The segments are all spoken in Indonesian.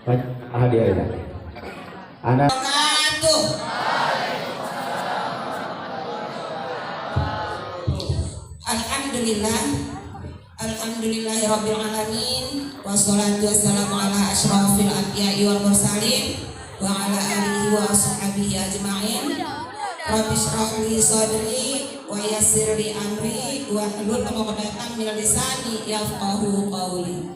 Hadiah ya. Anak. Alhamdulillah, alhamdulillahirabbil alamin, wassalatu wassalamu ala asyrafil anbiya'i wal mursalin wa ala alihi wa ashabihi ajma'in. Rabbi shrah li sadri wa yassir li amri wa hlul 'uqdatam min lisani yafqahu qawli.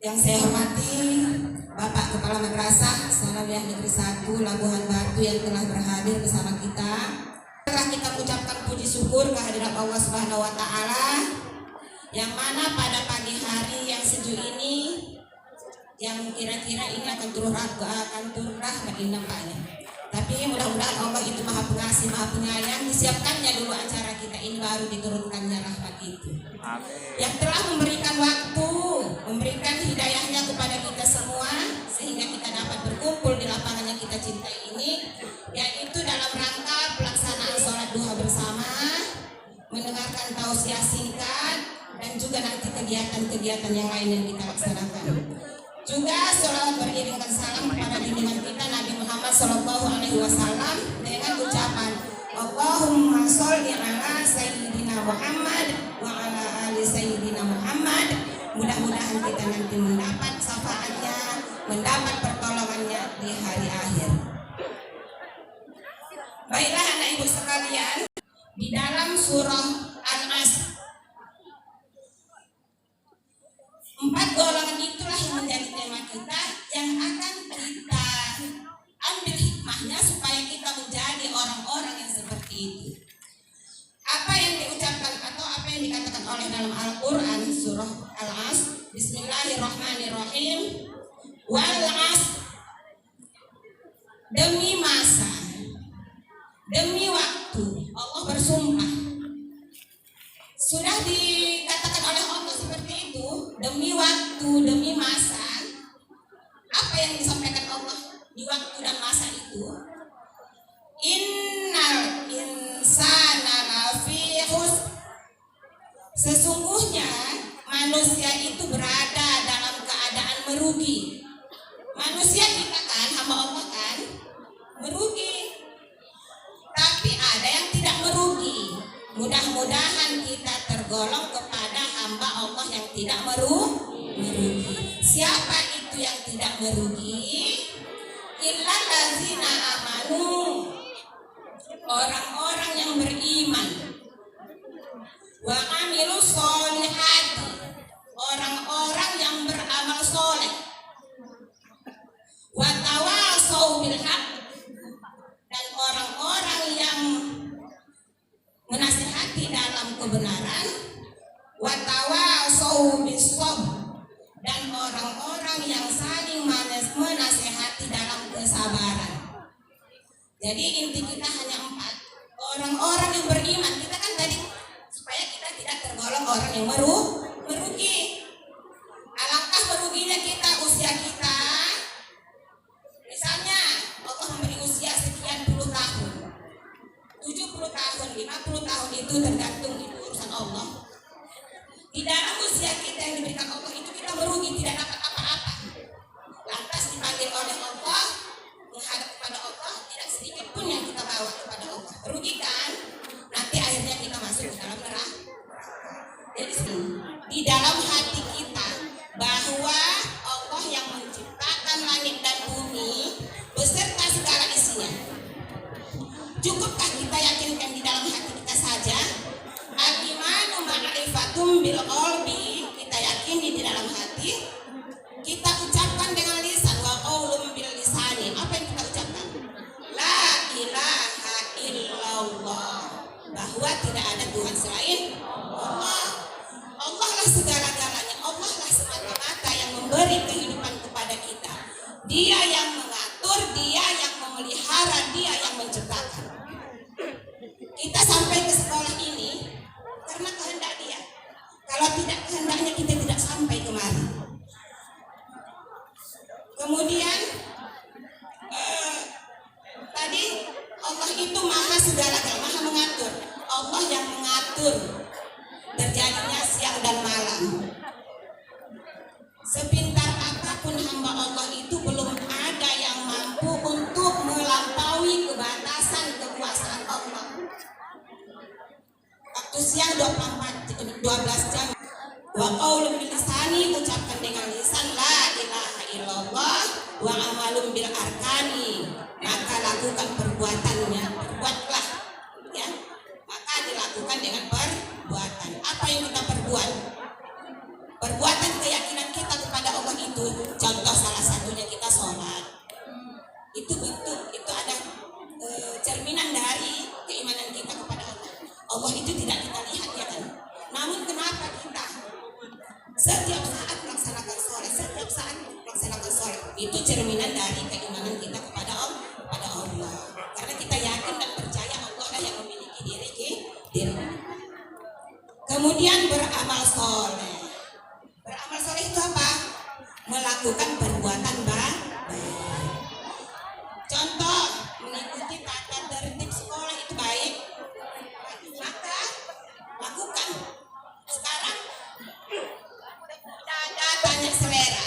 Yang saya hormati Bapak Kepala Madrasah Sanawiyah Negeri 1 Labuhan Batu yang telah berhadir bersama kita. Setelah kita ucapkan puji syukur kehadirat Allah Subhanahu wa taala, yang mana pada pagi hari yang sejuk ini, yang kira-kira ini akan turun rahmat nampaknya. Tapi mudah-mudahan Allah itu Maha Pengasih, Maha Penyayang, disiapkannya dulu acara kita ini baru diturunkannya rahmat itu. Yang telah memberikan waktu, memberikan hidayahnya kepada kita semua sehingga kita dapat berkumpul di lapangan yang kita cintai ini, yaitu dalam rangka pelaksanaan sholat duha bersama, mendengarkan tausiah singkat, dan juga nanti kegiatan-kegiatan yang lain yang kita laksanakan. Juga sholawat beriringkan salam kepada junjungan kita Nabi Muhammad SAW dengan ucapan Allahumma sholli ala Sayyidina Muhammad wa ala ali Sayyidina Muhammad. Mudah-mudahan kita nanti mendapat syafaatnya, mendapat pertolongannya di hari akhir. Baiklah anak ibu sekalian, di dalam surah Al-Asr, 4 golongan itulah yang menjadi tema kita, yang akan kita ambil hikmahnya supaya kita menjadi orang-orang yang seperti itu. Apa yang diucapkan atau apa yang dikatakan oleh dalam Al-Quran surah Al-Asr, Bismillahirrahmanirrahim, wal asr, demi masa, demi waktu, Allah bersumpah. Sudah dikatakan oleh Allah seperti itu, demi waktu, demi masa. Apa yang disampaikan Allah di waktu dan masa itu? Innal insana lafi khusr. Sesungguhnya manusia itu berada dalam keadaan merugi. Manusia kita kan, hamba Allah kan, merugi. Tapi ada yang tidak merugi. Mudah-mudahan kita tergolong kepada hamba Allah yang tidak merugi. Siapa itu yang tidak merugi? Illal ladzina amanu, orang-orang yang beriman. Wa amilus sholihati, orang-orang yang beramal soleh. Wa tawasau bil haq, dan orang-orang yang menasihati dalam kebenaran. Wa tawasau bis sabr, dan orang-orang yang saling menasihati dalam kesabaran. Jadi inti kita hanya 4, orang-orang yang beriman. Kita kan tadi supaya kita tidak tergolong orang yang merugi. Alangkah meruginya kita usia kita. Misalnya Allah memberi usia sekian puluh tahun, 70 tahun, 50 tahun, itu tergantung, itu urusan Allah. Di dalam usia kita yang diberikan Allah itu kita merugi, tidak dapat apa-apa. Lantas dipanggil oleh Allah, menghadap kepada Allah, tidak sedikit pun yang kita bawa kepada Allah. Merugi kan? Nanti akhirnya kita masuk ke dalam neraka. Jadi di dalam hati kita bahwa Allah yang menciptakan langit dan bumi beserta segala isinya. Cukupkah kita yakinkan di dalam hati kita saja? Al-imanu ma'rifatum bil qalbi, kita yakini di dalam hati. Kita ucapkan dengan lisan, wa qaulun bil lisani. Apa yang kita ucapkan? La ilaha illallah, bahwa tidak ada Tuhan selain Allah. Allah lah segala-galanya. Allah lah semata-mata yang memberi kehidupan kepada kita. Dia yang mengatur, Dia yang memelihara, Dia yang menciptakan. Kita sampai ke sekolah ini karena kehendak Dia. Kalau tidak kehendaknya, kita tidak sampai kemari. Kemudian tadi Allah itu maha segala-galanya, maha mengatur. Allah yang mengatur terjadinya siang dan malam. Sepintar apapun hamba Allah itu belum ada yang mampu untuk melampaui kebatasan kekuasaan Allah. Waktu siang 12 jam. Wa qaulun bil lisani, ucapkan dengan lisan la ilaha illallah, wa amalun bil arkani, maka lakukan perbuatannya, perbuatlah ya. Maka dilakukan dengan perbuatan. Apa yang kita perbuat? Perbuatan keyakinan kita kepada Allah itu, contoh salah satunya kita sholat. Itu bentuk, itu ada cerminan dari keimanan kita kepada Allah. Allah itu tidak kita lihat ya kan. Namun kenapa kita setiap saat melaksanakan sholat, itu cerminan dari keimanan kita kepada Allah. Karena kita yakin dan percaya Allah lah yang memiliki diri. Kemudian beramal soleh. Beramal soleh itu apa? Melakukan perbuatan baik. Contoh, mengikuti tata tertib sekolah itu baik. Maka lakukan. Sekarang ada banyak selera.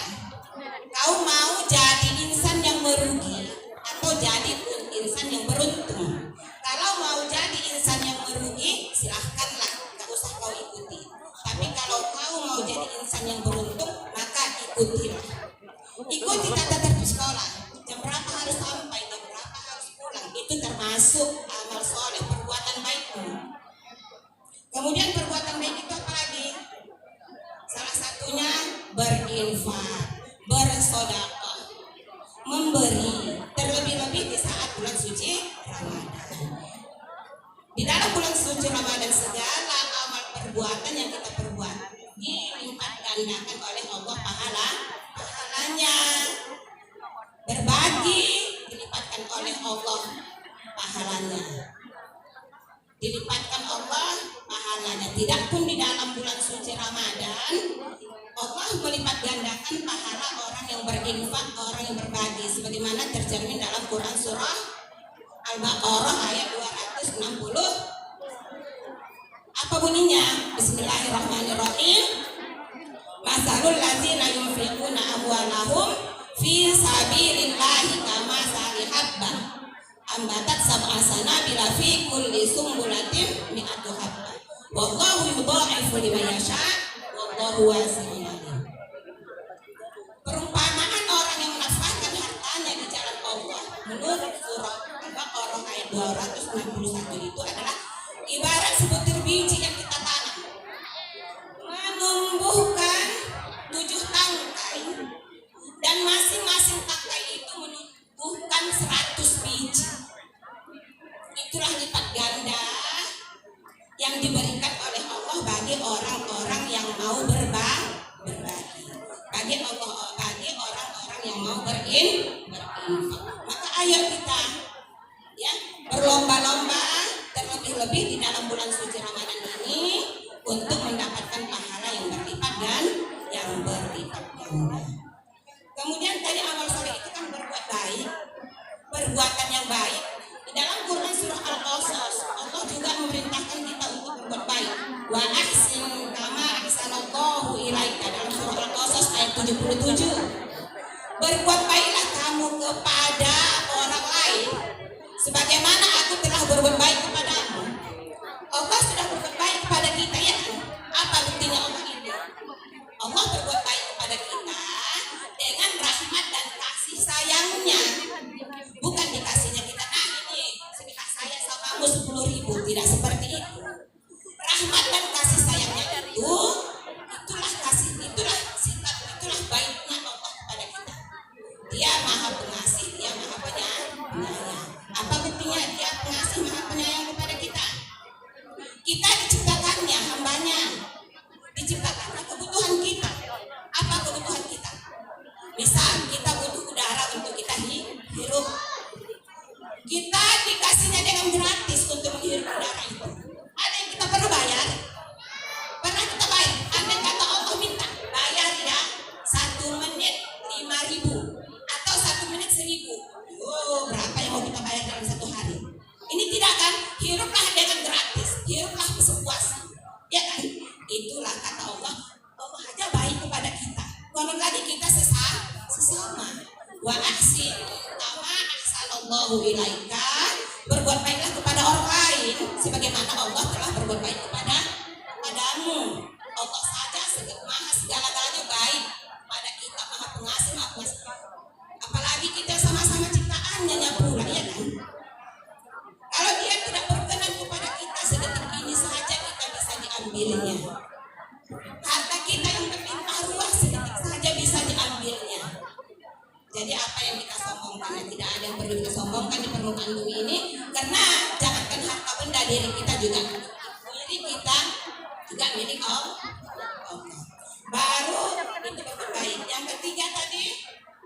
Kau mau jadi insan yang merugi atau jadi insan yang beruntung? Kalau mau jadi insan yang merugi, silahkanlah, tak usah kau ikuti. Tapi kalau kau mau jadi insan yang beruntung, maka ikutilah. Ikuti tata tertib sekolah. Jam berapa harus sampai, jam berapa harus pulang. Itu termasuk amal soleh, perbuatan baikmu. Kemudian perbuatan baik itu apa lagi? Salah satunya berinfak, bersedekah, memberi, terlebih-lebih di saat bulan suci Ramadan. Di dalam bulan suci Ramadan segala amal perbuatan yang kita perbuat dilipat gandakan oleh Allah pahalanya. Berbagi dilipatkan oleh Allah pahalanya. Dilipatkan Allah pahalanya. Tidak pun di dalam bulan suci Ramadan Allah melipat gandakan pahala orang yang berinfak, orang yang berbagi, sebagaimana tercermin dalam Quran surah Al-Baqarah ayat 260. Apa bunyinya? Bismillahirrahmanirrahim. Masalul ladzina yunfiquna amwalahum fi sabilillahi kamathali habbah ambatat sab'a sanabila fi kulli sumbulatin mi'atu habbah wallahu yudha'ifu liman yasha wallahu wasi'un alim. Perumpamaan orang yang menafkahkan hartanya di jalan Allah menurut surah Al-Baqarah ayat 261 itu adalah ibarat sebutir biji yang kita tanam, menumbuhkan 7 tangkai, dan masing-masing tangkai itu menumbuhkan 100 biji. Itulah lipat ganda yang diberikan oleh Allah bagi orang-orang yang mau berbagi, bagi orang-orang yang mau berinfak. Maka ayo kita ya berlomba-lomba, terlebih-lebih di dalam bulan suci Ramadan ini, untuk mendapatkan pahala yang berlipat dan yang berlipat ganda. Kemudian tadi amal soleh itu kan berbuat baik, perbuatan yang baik. Di dalam Quran surah Al-Qasas Allah juga memerintahkan kita untuk berbuat baik. Wa ahsin kama ahsanallahu ilaika, dalam surah Al-Qasas ayat 77. Berbuat baiklah kamu kepada orang lain sebagaimana aku telah berbuat baik kepadamu. Allah sudah berbuat baik kepada kita ya kan? Apa buktinya Allah ini? Allah berbuat baik kepada kita dengan rahmat dan kasih sayangnya. Bukan dikasihnya kita, nah ini sedekah saya sama kamu 10.000, tidak seperti itu. Rahmat dan kasih sayangnya itu, itulah sifat, itulah baiknya Allah kepada kita. Dia maha pengasih, dia maha penyayang. Apa buktinya dia pengasih, maha penyayang Wa ahsin kama ahsanallahu ilaika. Berbuat baiklah kepada orang lain sebagaimana Allah telah berbuat baik padamu. Allah saja maha segala-galanya baik pada kita, maha pengasih, maha pengasih. Apalagi kita sama-sama ciptaannya pula, ya kan? Kalau dia tidak berkenan kepada kita sedetik ini saja kita bisa diambilnya. Harta kita yang berlimpah ruah sedetik saja bisa diambilnya. Jadi apa yang kita sombongkan, tidak ada yang perlu kita sombongkan di permukaan bumi ini. Karena jangankan harta benda, diri kita juga milik Allah. Baru itu berbaik. Yang ketiga tadi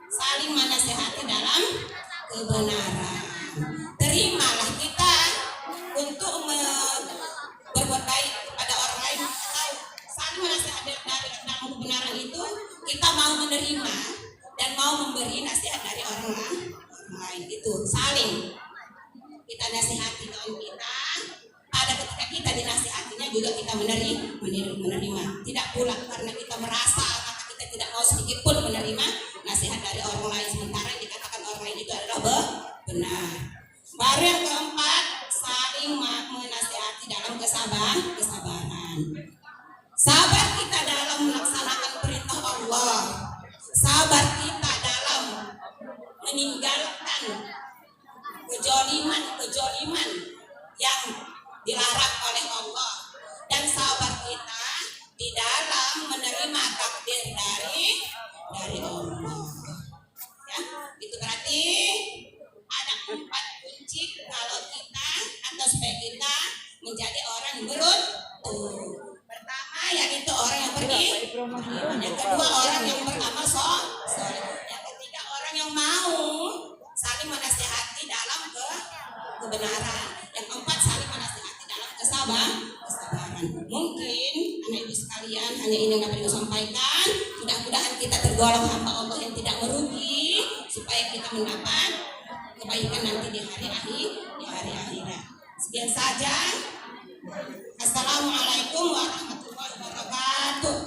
saling menasehati dalam kebenaran. Terimalah kita untuk berbuat baik kepada orang lain atau saling menasehati dalam kebenaran itu kita mau menerima dan mau memberi nasihat dari orang lain itu saling kita nasihati kawan kita. Ada ketika kita dinasihatinya juga kita menerima. Tidak pula karena kita merasa maka kita tidak mau sedikit pun menerima nasihat dari orang lain sementara yang dikatakan orang lain itu adalah benar. Baru yang keempat saling menasihati dalam kesabaran. Sabar kita dalam melaksanakan perintah Allah. Sabar kita dalam meninggalkan kejoliman yang dilarang oleh Allah, dan sabar kita di dalam menerima takdir dari Allah. Ya, itu berarti ada 4 kunci kalau kita atau supaya kita menjadi orang yang beruntung. Pertama yaitu orang yang beriman, yang kedua orang yang beramal soleh, yang ketiga orang yang mau saling menasihati dalam kebenaran, yang keempat saling menasihati dalam kesabaran. Mungkin anak ibu sekalian hanya ini yang dapat disampaikan. Mudah-mudahan kita tergolong hamba Allah yang tidak merugi supaya kita mendapat kebaikan nanti di hari akhirat. Sekian saja. Assalamualaikum warahmatullahi wabarakatuh.